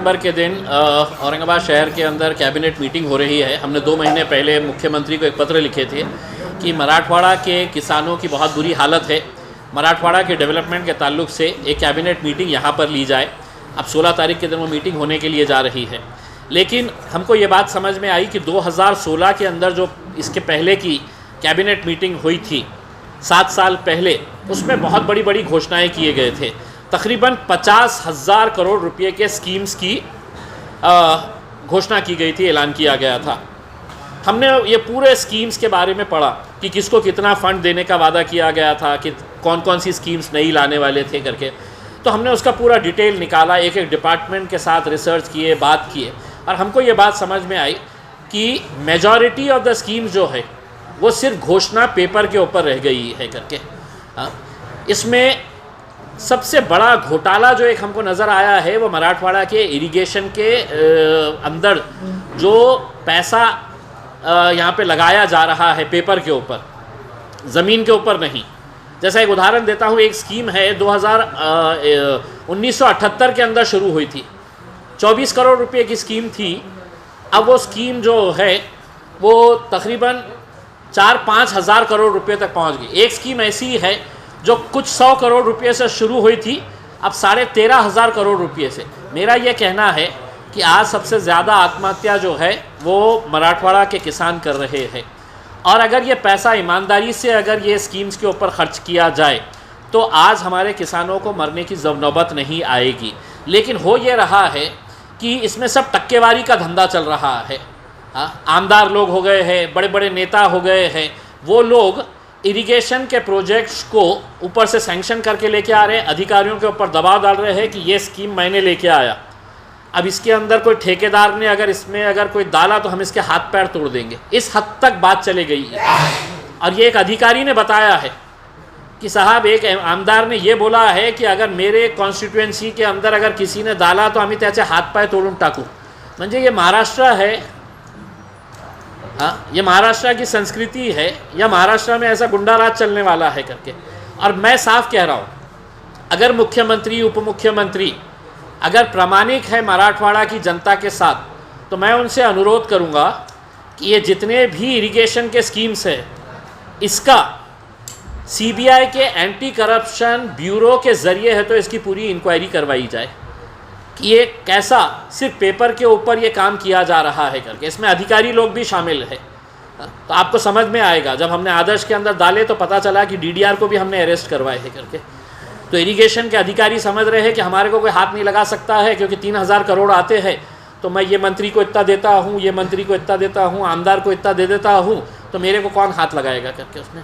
सितंबर के दिन औरंगाबाद शहर के अंदर कैबिनेट मीटिंग हो रही है। हमने 2 महीने पहले मुख्यमंत्री को एक पत्र लिखे थे कि मराठवाड़ा के किसानों की बहुत बुरी हालत है, मराठवाड़ा के डेवलपमेंट के ताल्लुक से एक कैबिनेट मीटिंग यहाँ पर ली जाए। अब 16 तारीख के दिन वो मीटिंग होने के लिए जा रही है, लेकिन हमको ये बात समझ में आई कि 2016 के अंदर जो इसके पहले की कैबिनेट मीटिंग हुई थी 7 साल पहले, उसमें बहुत बड़ी बड़ी घोषणाएं किए गए थे। तकरीबन 50,000 करोड़ रुपए के स्कीम्स की घोषणा की गई थी, ऐलान किया गया था। हमने ये पूरे स्कीम्स के बारे में पढ़ा कि किसको कितना फ़ंड देने का वादा किया गया था, कि कौन कौन सी स्कीम्स नहीं लाने वाले थे करके। तो हमने उसका पूरा डिटेल निकाला, एक एक डिपार्टमेंट के साथ रिसर्च किए, बात किए, और हमको ये बात समझ में आई कि मेजॉरिटी ऑफ द स्कीम्स जो है वो सिर्फ घोषणा पेपर के ऊपर रह गई है करके। इसमें सबसे बड़ा घोटाला जो एक हमको नज़र आया है वो मराठवाड़ा के इरिगेशन के अंदर जो पैसा यहाँ पे लगाया जा रहा है पेपर के ऊपर, ज़मीन के ऊपर नहीं। जैसा एक उदाहरण देता हूँ, एक स्कीम है 1978 के अंदर शुरू हुई थी, 24 करोड़ रुपए की स्कीम थी। अब वो स्कीम जो है वो तकरीबन 4-5 हज़ार करोड़ रुपए तक पहुँच गई। एक स्कीम ऐसी है जो कुछ 100 करोड़ रुपए से शुरू हुई थी, अब 13,500 करोड़ रुपए से। मेरा ये कहना है कि आज सबसे ज़्यादा आत्महत्या जो है वो मराठवाड़ा के किसान कर रहे हैं, और अगर ये पैसा ईमानदारी से अगर ये स्कीम्स के ऊपर खर्च किया जाए तो आज हमारे किसानों को मरने की नौबत नहीं आएगी। लेकिन हो ये रहा है कि इसमें सब टक्केवारी का धंधा चल रहा है। आमदार लोग हो गए हैं, बड़े बड़े नेता हो गए हैं, वो लोग इरिगेशन के प्रोजेक्ट्स को ऊपर से सैंक्शन करके लेके आ रहे हैं, अधिकारियों के ऊपर दबाव डाल रहे हैं कि ये स्कीम मैंने लेके आया। अब इसके अंदर कोई ठेकेदार ने अगर इसमें अगर कोई डाला तो हम इसके हाथ पैर तोड़ देंगे, इस हद तक बात चले गई है। और ये एक अधिकारी ने बताया है कि साहब, एक आमदार ने ये बोला है कि अगर मेरे कॉन्स्टिट्यूएंसी के अंदर अगर किसी ने डाला तो आम्ही त्याचे हाथ पाय तोड़ून टाकू। म्हणजे ये महाराष्ट्र है, हाँ, ये महाराष्ट्र की संस्कृति है, या महाराष्ट्र में ऐसा गुंडा राज चलने वाला है करके। और मैं साफ कह रहा हूँ, अगर मुख्यमंत्री, उप मुख्यमंत्री अगर प्रामाणिक है मराठवाड़ा की जनता के साथ, तो मैं उनसे अनुरोध करूँगा कि ये जितने भी इरिगेशन के स्कीम्स है, इसका CBI के एंटी करप्शन ब्यूरो के ज़रिए है तो इसकी पूरी इंक्वायरी करवाई जाए कि ये कैसा सिर्फ पेपर के ऊपर ये काम किया जा रहा है करके। इसमें अधिकारी लोग भी शामिल है, तो आपको समझ में आएगा। जब हमने आदर्श के अंदर डाले तो पता चला कि DDR को भी हमने अरेस्ट करवाए है करके। तो इरिगेशन के अधिकारी समझ रहे हैं कि हमारे को कोई हाथ नहीं लगा सकता है, क्योंकि 3,000 करोड़ आते हैं तो मैं ये मंत्री को इतना देता हूँ, ये मंत्री को इतना देता हूँ, आमदार को इतना दे देता हूँ, तो मेरे को कौन हाथ लगाएगा करके उसमें।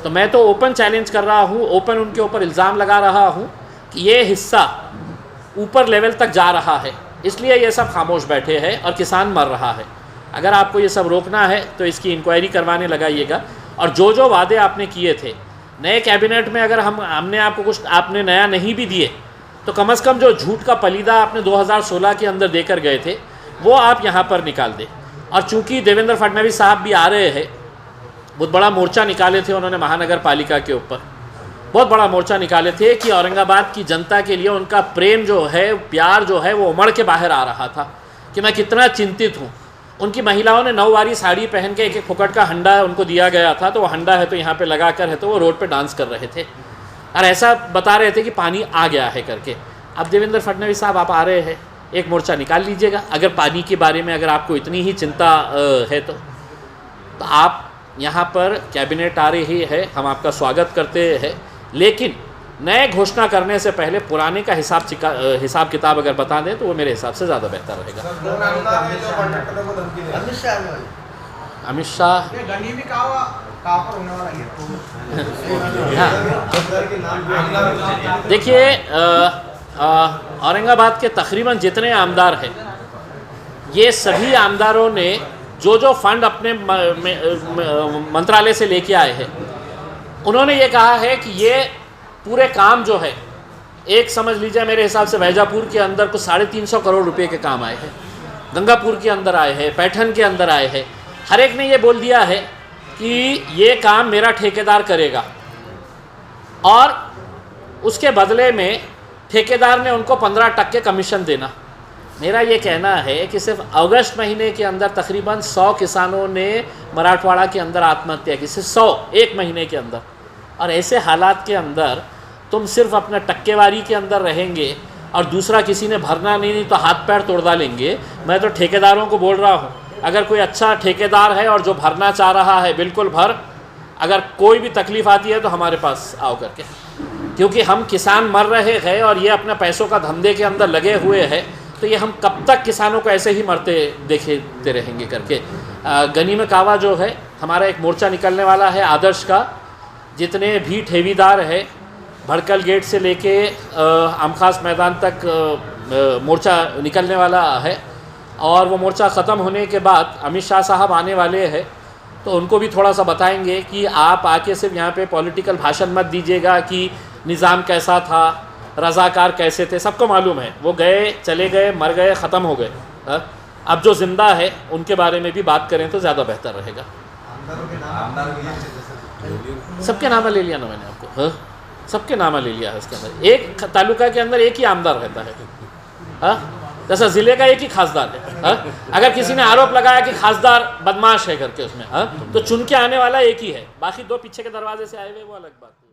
तो मैं तो ओपन चैलेंज कर रहा हूँ, ओपन उनके ऊपर इल्ज़ाम लगा रहा हूँ कि ये हिस्सा ऊपर लेवल तक जा रहा है, इसलिए ये सब खामोश बैठे हैं और किसान मर रहा है। अगर आपको ये सब रोकना है तो इसकी इंक्वायरी करवाने लगाइएगा। और जो जो वादे आपने किए थे नए कैबिनेट में, अगर हमने आपको कुछ आपने नया नहीं भी दिए तो कम से कम जो झूठ का पलीदा आपने 2016 के अंदर देकर गए थे वो आप यहाँ पर निकाल दें। और चूँकि देवेंद्र फडणवीस साहब भी आ रहे हैं, बहुत बड़ा मोर्चा निकाले थे उन्होंने महानगर पालिका के ऊपर, बहुत बड़ा मोर्चा निकाले थे कि औरंगाबाद की जनता के लिए उनका प्रेम जो है, प्यार जो है, वो उमड़ के बाहर आ रहा था कि मैं कितना चिंतित हूँ। उनकी महिलाओं ने 9 वारी साड़ी पहन के एक फुकट का हंडा उनको दिया गया था, तो वो हंडा है तो यहाँ पे लगा कर है तो वो रोड पे डांस कर रहे थे और ऐसा बता रहे थे कि पानी आ गया है करके। अब देवेंद्र फडणवीस साहब आप आ रहे हैं, एक मोर्चा निकाल लीजिएगा। अगर पानी के बारे में अगर आपको इतनी ही चिंता है तो आप यहाँ पर कैबिनेट आ रही है, हम आपका स्वागत करते हैं, लेकिन नए घोषणा करने से पहले पुराने का हिसाब किताब अगर बता दें तो वो मेरे हिसाब से ज़्यादा बेहतर रहेगा। अमित शाह देखिए, औरंगाबाद के तकरीबन जितने आमदार हैं, ये सभी आमदारों ने जो जो फंड अपने मंत्रालय से लेके आए हैं, उन्होंने ये कहा है कि ये पूरे काम जो है, एक समझ लीजिए मेरे हिसाब से वैजापुर के अंदर कुछ 350 करोड़ रुपए के काम आए हैं, गंगापुर के अंदर आए हैं, पैठन के अंदर आए हैं। हर एक ने ये बोल दिया है कि ये काम मेरा ठेकेदार करेगा और उसके बदले में ठेकेदार ने उनको 15% कमीशन देना। मेरा ये कहना है कि सिर्फ अगस्त महीने के अंदर तकरीबन 100 किसानों ने मराठवाड़ा के अंदर आत्महत्या की, सिर्फ 100 एक महीने के अंदर। और ऐसे हालात के अंदर तुम सिर्फ अपना टक्केवारी के अंदर रहेंगे और दूसरा किसी ने भरना नहीं तो हाथ पैर तोड़ डालेंगे। मैं तो ठेकेदारों को बोल रहा हूँ, अगर कोई अच्छा ठेकेदार है और जो भरना चाह रहा है बिल्कुल भर, अगर कोई भी तकलीफ़ आती है तो हमारे पास आओ करके, क्योंकि हम किसान मर रहे हैं और ये अपने पैसों का धंधे के अंदर लगे हुए हैं, तो ये हम कब तक किसानों को ऐसे ही मरते देखते रहेंगे करके। गनी में कावा जो है हमारा एक मोर्चा निकलने वाला है आदर्श का, जितने भी ठेवीदार है भड़कल गेट से लेके आमखास मैदान तक मोर्चा निकलने वाला है। और वो मोर्चा ख़त्म होने के बाद अमित शाह साहब आने वाले हैं, तो उनको भी थोड़ा सा बताएंगे कि आप आके सिर्फ यहाँ पे पॉलिटिकल भाषण मत दीजिएगा कि निज़ाम कैसा था, रज़ाकार कैसे थे, सबको मालूम है, वो गए चले गए मर गए ख़त्म हो गए। अब जो ज़िंदा है उनके बारे में भी बात करें तो ज़्यादा बेहतर रहेगा। सबके नाम ले लिया ना मैंने आपको, सबके नाम ले लिया है इसके अंदर। एक तालुका के अंदर एक ही आमदार रहता है, जैसा ज़िले का एक ही खासदार है। अगर किसी ने आरोप लगाया कि खासदार बदमाश है करके उसमें, तो चुन के आने वाला एक ही है, बाकी दो पीछे के दरवाजे से आए हुए वो अलग बात है।